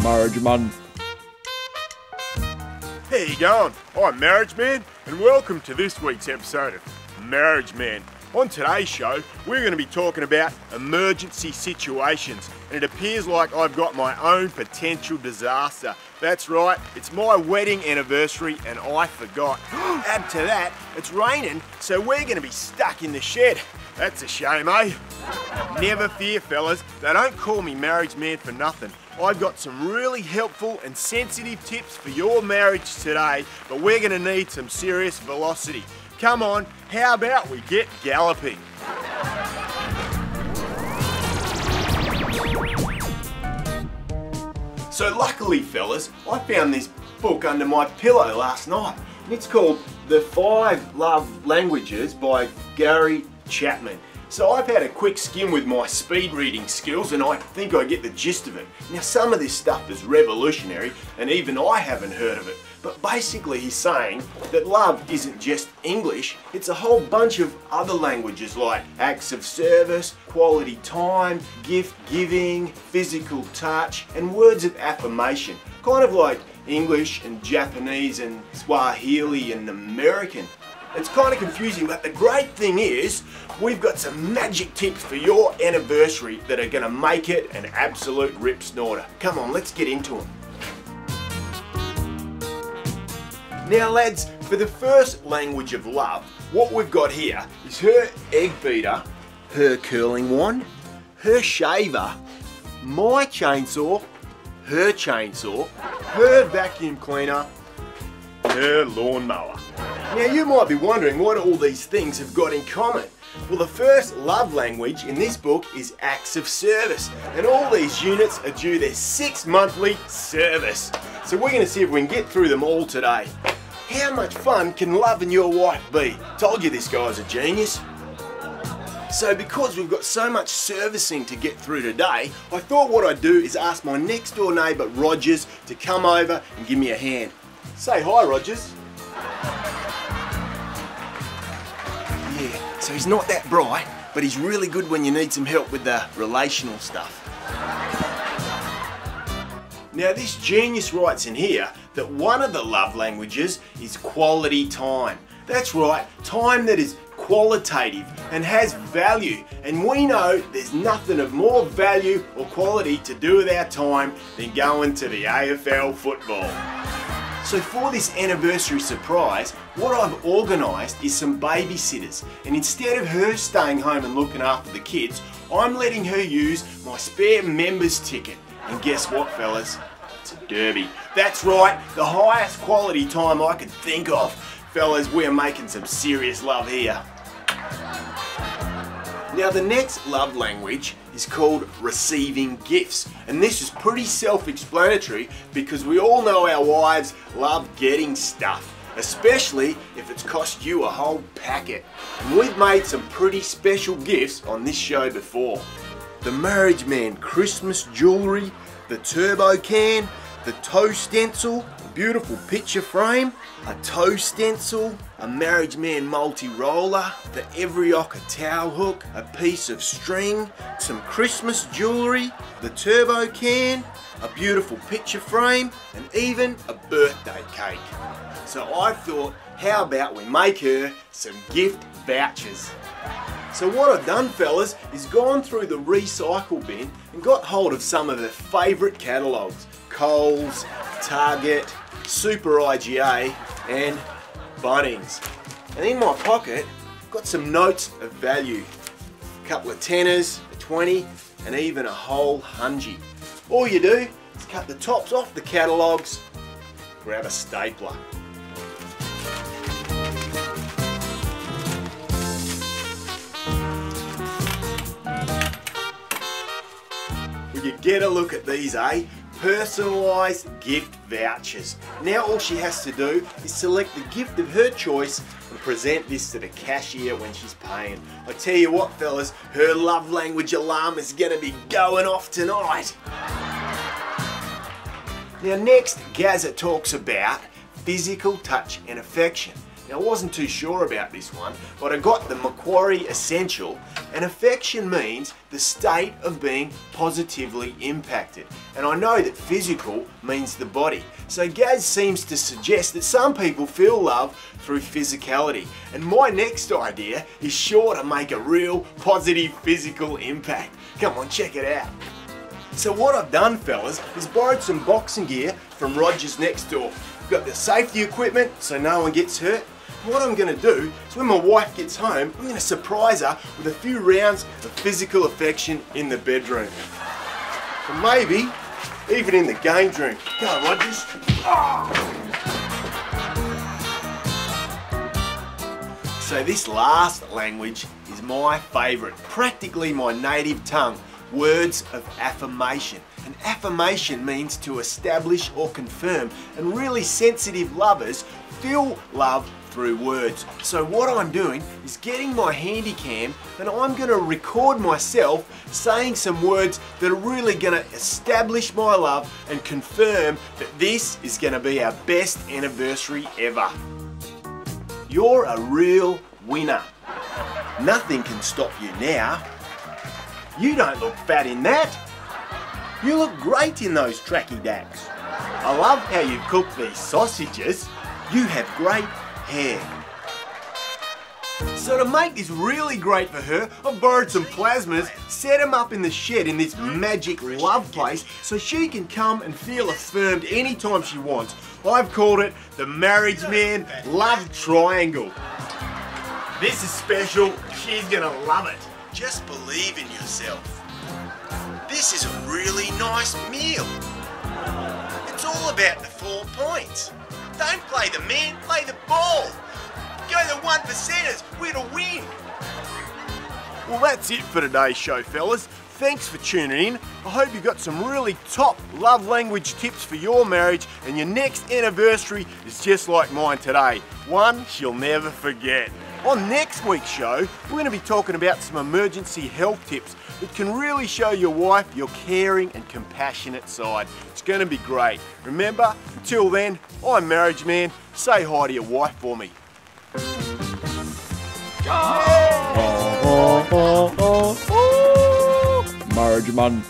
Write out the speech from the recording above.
Marriage Man. How you going? I'm Marriage Man, and welcome to this week's episode of Marriage Man. On today's show, we're going to be talking about emergency situations, and it appears like I've got my own potential disaster. That's right, it's my wedding anniversary and I forgot. Add to that, it's raining, so we're going to be stuck in the shed. That's a shame, eh? Never fear, fellas, they don't call me Marriage Man for nothing. I've got some really helpful and sensitive tips for your marriage today, but we're going to need some serious velocity. Come on, how about we get galloping? So luckily, fellas, I found this book under my pillow last night. And it's called The 5 Love Languages by Gary Chapman. So I've had a quick skim with my speed reading skills and I think I get the gist of it. Now some of this stuff is revolutionary and even I haven't heard of it. But basically he's saying that love isn't just English, it's a whole bunch of other languages like acts of service, quality time, gift giving, physical touch, and words of affirmation. Kind of like English and Japanese and Swahili and American. It's kind of confusing, but the great thing is we've got some magic tips for your anniversary that are going to make it an absolute rip snorter. Come on, let's get into them. Now lads, for the first language of love, what we've got here is her egg beater, her curling wand, her shaver, my chainsaw, her chainsaw, her vacuum cleaner, her lawnmower. Now you might be wondering what all these things have got in common. Well, the first love language in this book is acts of service, and all these units are due their 6 monthly service. So we're going to see if we can get through them all today. How much fun can loving your wife be? Told you this guy's a genius. So because we've got so much servicing to get through today, I thought what I'd do is ask my next door neighbour Rogers to come over and give me a hand. Say hi, Rogers. Yeah, so he's not that bright, but he's really good when you need some help with the relational stuff. Now this genius writes in here that one of the love languages is quality time. That's right, time that is qualitative and has value, and we know there's nothing of more value or quality to do with our time than going to the AFL football. So for this anniversary surprise, what I've organised is some babysitters, and instead of her staying home and looking after the kids, I'm letting her use my spare members ticket. And guess what, fellas? It's a derby. That's right, the highest quality time I could think of. Fellas, we're making some serious love here. Now the next love language is called receiving gifts, and this is pretty self-explanatory because we all know our wives love getting stuff, especially if it's cost you a whole packet. And we've made some pretty special gifts on this show before. The Marriage Man Christmas jewellery, the turbo can, the toe stencil, a beautiful picture frame, a toe stencil, a Marriage Man multi-roller, the Everyoka towel hook, a piece of string, some Christmas jewellery, the turbo can, a beautiful picture frame, and even a birthday cake. So I thought, how about we make her some gift vouchers? So what I've done, fellas, is gone through the recycle bin and got hold of some of her favourite catalogues. Coles, Target, Super IGA and Bunnings. And in my pocket, got some notes of value. A couple of tenners, a 20 and even a whole hundred. All you do is cut the tops off the catalogues, grab a stapler. Will you get a look at these, eh? Personalised gift vouchers. Now all she has to do is select the gift of her choice and present this to the cashier when she's paying. I tell you what, fellas, her love language alarm is going to be going off tonight. Now next, Gazza talks about physical touch and affection. Now, I wasn't too sure about this one, but I got the Macquarie Essential, and affection means the state of being positively impacted. And I know that physical means the body. So Gaz seems to suggest that some people feel love through physicality. And my next idea is sure to make a real positive physical impact. Come on, check it out. So what I've done, fellas, is borrowed some boxing gear from Rogers next door. Got the safety equipment so no one gets hurt. What I'm going to do is when my wife gets home, I'm going to surprise her with a few rounds of physical affection in the bedroom. And maybe even in the games room. Go on, Rogers. So this last language is my favourite, practically my native tongue, words of affirmation. And affirmation means to establish or confirm, and really sensitive lovers feel love through words. So what I'm doing is getting my handy cam and I'm going to record myself saying some words that are really going to establish my love and confirm that this is going to be our best anniversary ever. You're a real winner. Nothing can stop you now. You don't look fat in that. You look great in those tracky dacks. I love how you cook these sausages. You have great hair. So to make this really great for her, I've borrowed some plasmas, set them up in the shed in this magic love place so she can come and feel affirmed anytime she wants. I've called it the Marriage Man Love Triangle. This is special. She's gonna love it. Just believe in yourself. This is a really nice meal. It's all about the 4 points. Don't play the man, play the ball. Go the 1%ers, we're to win. Well, that's it for today's show, fellas. Thanks for tuning in. I hope you got some really top love language tips for your marriage, and your next anniversary is just like mine today. One she'll never forget. On next week's show, we're going to be talking about some emergency health tips that can really show your wife your caring and compassionate side. It's going to be great. Remember, until then, I'm Marriage Man. Say hi to your wife for me. Marriage Man.